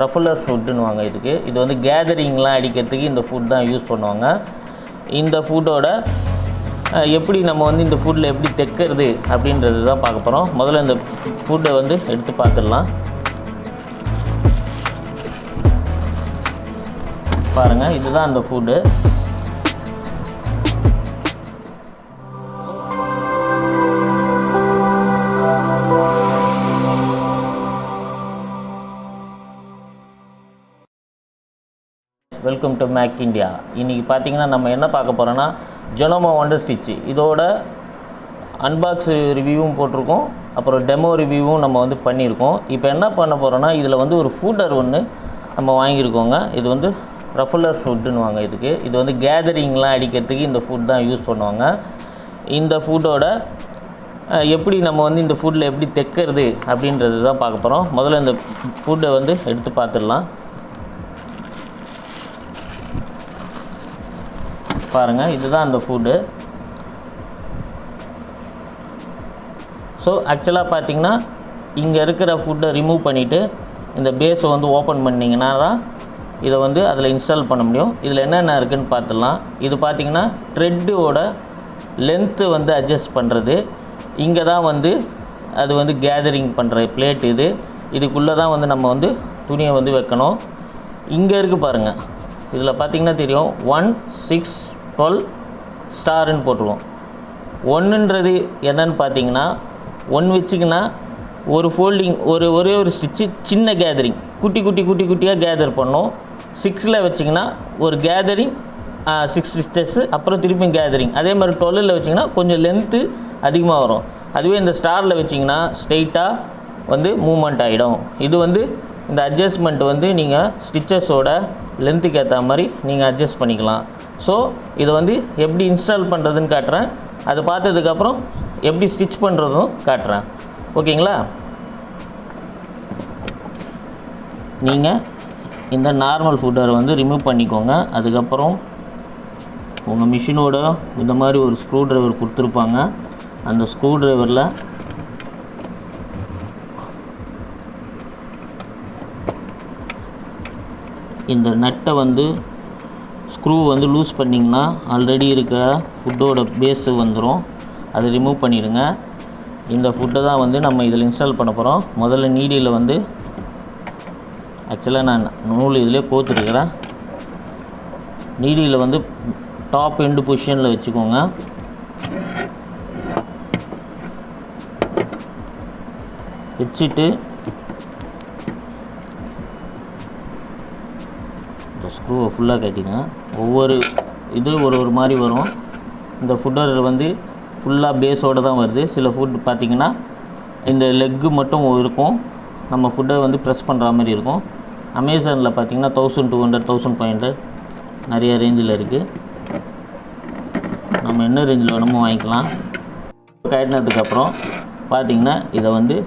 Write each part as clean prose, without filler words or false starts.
ரஃபலர் ஃபுட்டுன்னுவாங்க இதுக்கு. இது வந்து கேதரிங்லாம் அடிக்கிறதுக்கு இந்த ஃபுட் தான் யூஸ் பண்ணுவாங்க. இந்த ஃபுட்டோட எப்படி நம்ம வந்து இந்த ஃபுட்டில் எப்படி தைக்கிறது அப்படின்றது தான் பார்க்க போகிறோம். முதல்ல இந்த ஃபுட்டை வந்து எடுத்து பார்த்துடலாம். பாருங்கள், இதுதான் அந்த food. Welcome to make India. இன்றைக்கி பார்த்தீங்கன்னா நம்ம என்ன பார்க்க போகிறோன்னா ஜொனோமோ ஒண்டர் ஸ்டிச்சு. இதோட அன்பாக்ஸ் ரிவ்யூவும் போட்டிருக்கோம், அப்புறம் டெமோ ரிவ்யூவும் நம்ம வந்து பண்ணியிருக்கோம். இப்போ என்ன பண்ண போகிறோன்னா இதில் வந்து ஒரு ஃபுட்டர் ஒன்று நம்ம வாங்கியிருக்கோங்க. இது வந்து ரஃபலர் ஃபுட்டுன்னுவாங்க இதுக்கு. இது வந்து கேதரிங்லாம் அடிக்கிறதுக்கு இந்த ஃபுட் தான் யூஸ் பண்ணுவாங்க. இந்த ஃபுட்டோட எப்படி நம்ம வந்து இந்த ஃபுட்டில் எப்படி தைக்கிறது அப்படின்றது தான் பார்க்க போகிறோம். முதல்ல இந்த ஃபுட்டை வந்து எடுத்து பார்த்துடலாம். பாருங்கள், இதுதான் அந்த ஃபுட்டு. ஸோ ஆக்சுவலாக பார்த்தீங்கன்னா இங்கே இருக்கிற ஃபுட்டை ரிமூவ் பண்ணிவிட்டு இந்த பேஸை வந்து ஓப்பன் பண்ணிங்கன்னா தான் இதை வந்து அதில் இன்ஸ்டால் பண்ண முடியும். இதில் என்னென்ன இருக்குதுன்னு பார்த்துடலாம். இது பார்த்திங்கன்னா த்ரெட்டோட லென்த்து வந்து அட்ஜஸ்ட் பண்ணுறது. இங்கே தான் வந்து அது வந்து கேதரிங் பண்ணுற பிளேட். இதுக்குள்ளே தான் வந்து நம்ம வந்து துணியை வந்து வைக்கணும். இங்கே இருக்குது பாருங்கள், இதில் பார்த்திங்கன்னா தெரியும் 1, 6, 12 ஸ்டாருன்னு போட்டுருவோம். ஒன்றுன்றது என்னன்னு பார்த்தீங்கன்னா 1 வச்சிங்கன்னா ஒரு ஃபோல்டிங் ஒரே ஒரு ஸ்டிச்சு சின்ன கேதரிங் குட்டியாக கேதர் பண்ணோம். 6ல் வச்சிங்கன்னா ஒரு கேதரிங் 6 ஸ்டிச்சஸ், அப்புறம் திருப்பி கேதரிங். அதே மாதிரி 12ல் வச்சிங்கன்னா கொஞ்சம் லென்த்து அதிகமாக வரும். அதுவே இந்த ஸ்டாரில் வச்சிங்கன்னா ஸ்ட்ரெயிட்டாக வந்து மூமெண்ட் ஆகிடும். இது வந்து இந்த அட்ஜஸ்ட்மெண்ட் வந்து நீங்கள் ஸ்டிச்சஸோட லென்த்துக்கு ஏற்ற மாதிரி நீங்கள் அட்ஜஸ்ட் பண்ணிக்கலாம். ஸோ இதை வந்து எப்படி இன்ஸ்டால் பண்ணுறதுன்னு காட்டுறேன். அது பார்த்ததுக்கப்புறம் எப்படி ஸ்டிச் பண்ணுறதும் காட்டுறேன். ஓகேங்களா? நீங்கள் இந்த நார்மல் ஃபுட்டரை வந்து ரிமூவ் பண்ணிக்கோங்க. அதுக்கப்புறம் உங்கள் மிஷினோட இந்த மாதிரி ஒரு ஸ்க்ரூ ட்ரைவர் கொடுத்துருப்பாங்க. அந்த ஸ்க்ரூ ட்ரைவரில் இந்த நட்டை வந்து ஸ்க்ரூ வந்து லூஸ் பண்ணிங்கன்னா ஆல்ரெடி இருக்கிற ஃபுட்டோட பேஸு வந்துடும். அதை ரிமூவ் பண்ணிவிடுங்க. இந்த ஃபுட்டை தான் வந்து நம்ம இதில் இன்ஸ்டால் பண்ண போகிறோம். முதல்ல நீடியில் வந்து ஆக்சுவலாக நான் நூல் இதிலே கோத்துருக்கிறேன். நீடியில் வந்து டாப் எண்டு பொசிஷனில் வச்சுக்கோங்க. வச்சுட்டு ஸ்க்ரூவை ஃபுல்லாக கட்டிடுங்க. ஒவ்வொரு இது ஒரு மாதிரி வரும். இந்த ஃபுட்டர் வந்து ஃபுல்லாக பேஸோடு தான் வருது. சில ஃபுட் பார்த்திங்கன்னா இந்த லெக்கு மட்டும் இருக்கும், நம்ம ஃபுட்டை வந்து ப்ரெஸ் பண்ணுற மாதிரி இருக்கும். அமேசானில் பார்த்திங்கன்னா 1200, 1500 நிறைய ரேஞ்சில் இருக்குது. நம்ம என்ன ரேஞ்சில் வேணுமோ வாங்கிக்கலாம். கட்டினதுக்கப்புறம் பார்த்திங்கன்னா இதை வந்து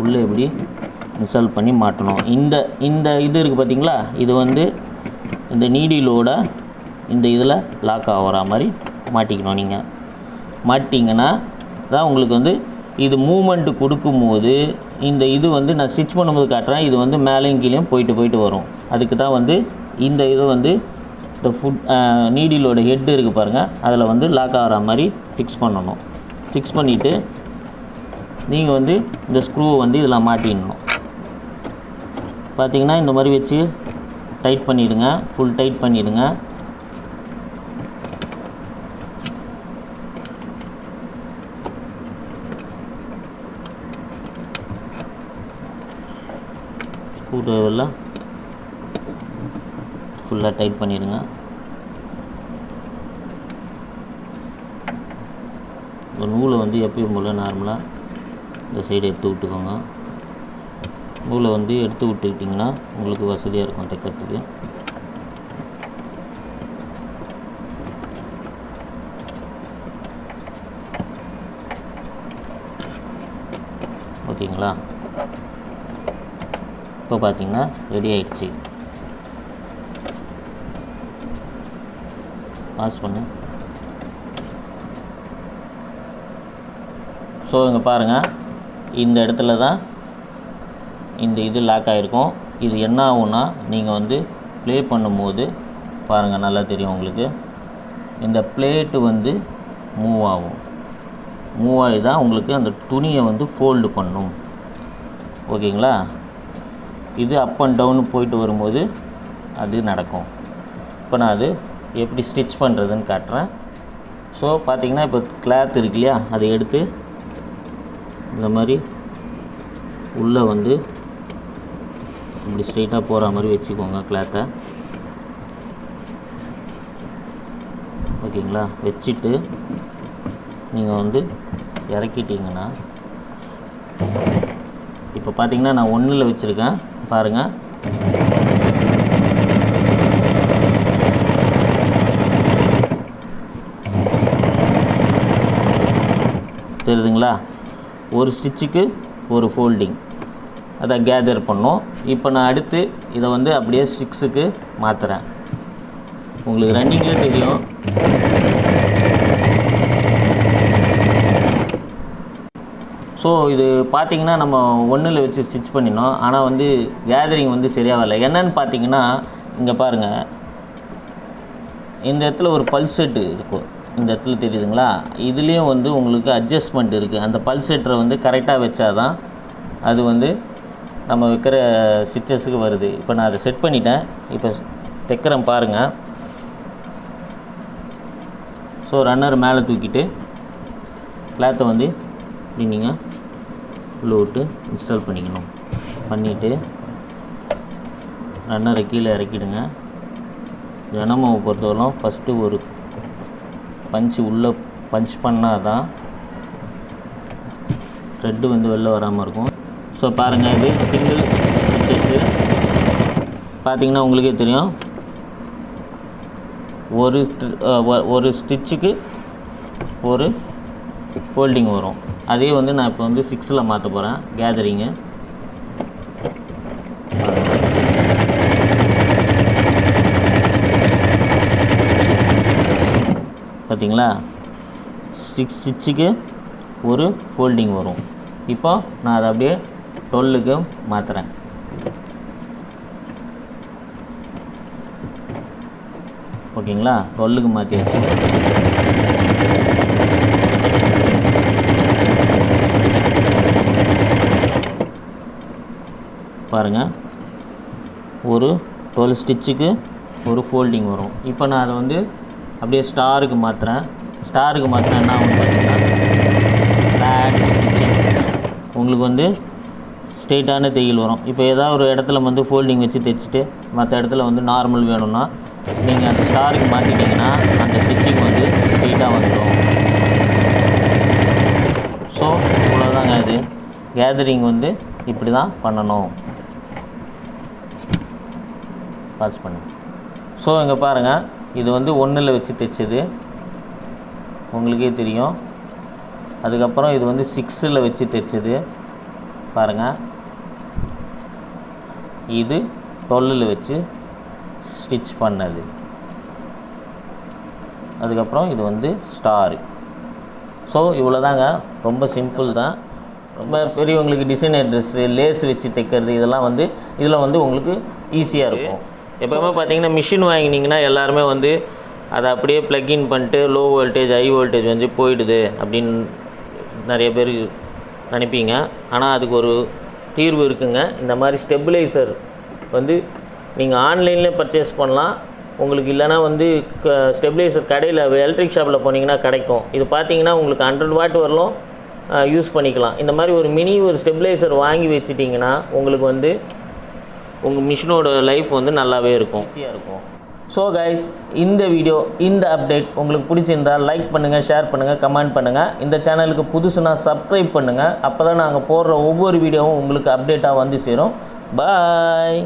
உள்ளே எப்படி இன்ஸ்டால் பண்ணி மாட்டணும். இந்த இது இருக்குது பார்த்திங்களா, இது வந்து இந்த நீடிலோட இந்த இதில் லாக் ஆகிற மாதிரி மாட்டிக்கணும். நீங்கள் மாட்டிங்கன்னா தான் உங்களுக்கு வந்து இது மூமெண்ட்டு கொடுக்கும்போது இந்த இது வந்து நான் ஸ்டிச் பண்ணும்போது காட்டுறேன். இது வந்து மேலேயும் கீழேயும் போயிட்டு வரும். அதுக்கு தான் வந்து இந்த இது வந்து இந்த நீடிலோட ஹெட்டு இருக்குது பாருங்கள், அதில் வந்து லாக் ஆகிற மாதிரி ஃபிக்ஸ் பண்ணணும். ஃபிக்ஸ் பண்ணிவிட்டு நீங்கள் வந்து இந்த ஸ்க்ரூவை வந்து இதில் மாட்டிடணும். பார்த்திங்கன்னா இந்த மாதிரி வச்சு டைட் பண்ணிவிடுங்க. ஃபுல் டைட் பண்ணிவிடுங்க. ஸ்க்ரூ ட்ரைவரில் ஃபுல்லாக டைட் பண்ணிடுங்க. இந்த நூலை வந்து எப்பயும் போல் நார்மலாக இந்த சைடு எடுத்து விட்டுக்கோங்க. நூலை வந்து எடுத்து விட்டுக்கிட்டிங்கன்னா உங்களுக்கு வசதியாக இருக்கும் தைக்கிறதுக்கு. ஓகேங்களா? இப்போ பார்த்தீங்கன்னா ரெடி ஆகிடுச்சு. பாஸ் பண்ணு. ஸோ இங்கே பாருங்கள், இந்த இடத்துல தான் இந்த இது லாக் ஆகிருக்கும். இது என்ன ஆகும்னா நீங்கள் வந்து ப்ளே பண்ணும்போது பாருங்கள், நல்லா தெரியும் உங்களுக்கு. இந்த பிளேட்டு வந்து மூவ் ஆகும். மூவ் ஆகி தான் உங்களுக்கு அந்த துணியை வந்து ஃபோல்டு பண்ணும். ஓகேங்களா? இது அப் அண்ட் டவுன் போயிட்டு வரும்போது அது நடக்கும். இப்போ நான் அது எப்படி ஸ்டிச் பண்ணுறதுன்னு காட்டுறேன். ஸோ பார்த்திங்கன்னா இப்போ கிளாத் இருக்கு இல்லையா, அதை எடுத்து இந்த மாதிரி உள்ளே வந்து இப்படி ஸ்ட்ரெயிட்டாக போகிற மாதிரி வச்சுக்கோங்க கிளாத்தை. ஓகேங்களா? வச்சுட்டு நீங்கள் வந்து இறக்கிட்டிங்கன்னா இப்போ பார்த்திங்கன்னா நான் 1ல் வச்சுருக்கேன் பாருங்கள். தெரியுதுங்களா? ஒரு ஸ்டிச்சுக்கு ஒரு ஃபோல்டிங், அதை கேதர் பண்ணோம். இப்போ நான் அடுத்து இதை வந்து அப்படியே 6க்கு மாற்றுறேன். உங்களுக்கு ரன்னிங்லேயே தெரியும். ஸோ இது பார்த்திங்கன்னா நம்ம 1ல் வச்சு ஸ்டிச் பண்ணினோம். ஆனால் வந்து கேதரிங் வந்து சரியாக வரல. என்னன்னு பார்த்தீங்கன்னா இங்கே பாருங்கள், இந்த இடத்துல ஒரு பல்செட்டு இருக்கும். இந்த இடத்துல தெரியுதுங்களா? இதுலேயும் வந்து உங்களுக்கு அட்ஜஸ்ட்மெண்ட் இருக்குது. அந்த பல்செட்டரை வந்து கரெக்டாக வச்சா தான் அது வந்து நம்ம வைக்கிற ஸ்டிச்சஸுக்கு வருது. இப்போ நான் அதை செட் பண்ணிட்டேன். இப்போ தைக்கிறேன் பாருங்கள். ஸோ ரன்னர் மேலே தூக்கிட்டு கிளாத்தை வந்து இப்படி நீங்கள் உள்ளே விட்டு இன்ஸ்டால் பண்ணிக்கணும். பண்ணிவிட்டு ரன்னரை கீழே இறக்கிடுங்க. ஜனமாவை பொறுத்தவரைக்கும் ஃபஸ்ட்டு ஒரு பஞ்சு உள்ளே பஞ்ச் பண்ணால் தான் த்ரெட்டு வந்து வெளில வராமல் இருக்கும். ஸோ பாருங்கள், இது சிங்கிள் ஸ்டிச்சஸ்ஸு. பார்த்திங்கன்னா உங்களுக்கே தெரியும், ஒரு ஸ்டிச்சுக்கு ஒரு ஃபோல்டிங் வரும். அதே வந்து நான் இப்போ வந்து 6ல் மாற்ற போகிறேன் கேதரிங்கு. பார்த்தீங்களா? 6 ஸ்டிச்சுக்கு ஒரு ஃபோல்டிங் வரும். இப்போ நான் அதை அப்படியே 12க்கு மாற்றுறேன். ஓகேங்களா? 12க்கு மாற்றியாச்சு. பாருங்கள், ஒரு 12 ஸ்டிச்சுக்கு ஒரு ஃபோல்டிங் வரும். இப்போ நான் அதை வந்து அப்படியே ஸ்டாருக்கு மாற்றுறேன். ஸ்டாருக்கு மாற்றினா என்ன ஆகும்னு பார்த்தீங்கன்னா ஃப்ளாட் ஸ்டிச்சிங், உங்களுக்கு வந்து ஸ்ட்ரெயிட்டான தையல் வரும். இப்போ ஏதாவது ஒரு இடத்துல வந்து ஃபோல்டிங் வச்சு தைச்சிட்டு மற்ற இடத்துல வந்து நார்மல் வேணும்னா நீங்கள் அந்த ஸ்டாருக்கு மாற்றிட்டிங்கன்னா அந்த ஸ்டிச்சிங் வந்து ஸ்ட்ரெயிட்டாக வந்துடும். ஸோ இவ்வளோதாங்க. இது கேதரிங் வந்து இப்படி தான் பண்ணணும். பாஸ் பண்ணு. ஸோ இங்கே பாருங்கள், இது வந்து 1ல் வச்சு தைச்சது உங்களுக்கே தெரியும். அதுக்கப்புறம் இது வந்து 6ல் வச்சு தைச்சது பாருங்கள். இது 12ல் வச்சு ஸ்டிச் பண்ணது. அதுக்கப்புறம் இது வந்து ஸ்டாரு. ஸோ இவ்வளோதாங்க, ரொம்ப சிம்பிள் தான். ரொம்ப பெரியவங்களுக்கு டிசைனர் ட்ரெஸ்ஸு, லேஸ் வச்சு தைக்கிறது, இதெல்லாம் வந்து இதில் வந்து உங்களுக்கு ஈஸியாக இருக்கும். எப்போவுமே பார்த்தீங்கன்னா மிஷின் வாங்கினீங்கன்னா எல்லாருமே வந்து அதை அப்படியே ப்ளக்இன் பண்ணிட்டு லோ வோல்டேஜ் ஹை வோல்டேஜ் வந்து போயிடுது அப்படின்னு நிறைய பேர் நினைப்பீங்க. ஆனால் அதுக்கு ஒரு தீர்வு இருக்குங்க. இந்த மாதிரி ஸ்டெபிளைசர் வந்து நீங்கள் ஆன்லைன்லேயே பர்ச்சேஸ் பண்ணலாம். உங்களுக்கு இல்லைனா வந்து ஸ்டெபிளைசர் கடையில் எலக்ட்ரிக் ஷாப்பில் போனீங்கன்னா கிடைக்கும். இது பார்த்தீங்கன்னா உங்களுக்கு 100 வாட் வரலும் யூஸ் பண்ணிக்கலாம். இந்த மாதிரி ஒரு மினி ஒரு ஸ்டெபிளைசர் வாங்கி வச்சிட்டிங்கன்னா உங்களுக்கு வந்து உங்கள் மிஷினோட லைஃப் வந்து நல்லாவே இருக்கும், ஈஸியாக இருக்கும். ஸோ கைஸ், இந்த வீடியோ, இந்த அப்டேட் உங்களுக்கு பிடிச்சிருந்தால் லைக் பண்ணுங்கள், ஷேர் பண்ணுங்கள், கமெண்ட் பண்ணுங்கள். இந்த சேனலுக்கு புதுசுனா சப்ஸ்கிரைப் பண்ணுங்கள். அப்போ தான் நாங்கள் போடுற ஒவ்வொரு வீடியோவும் உங்களுக்கு அப்டேட்டாக வந்து சேரும். பாய்.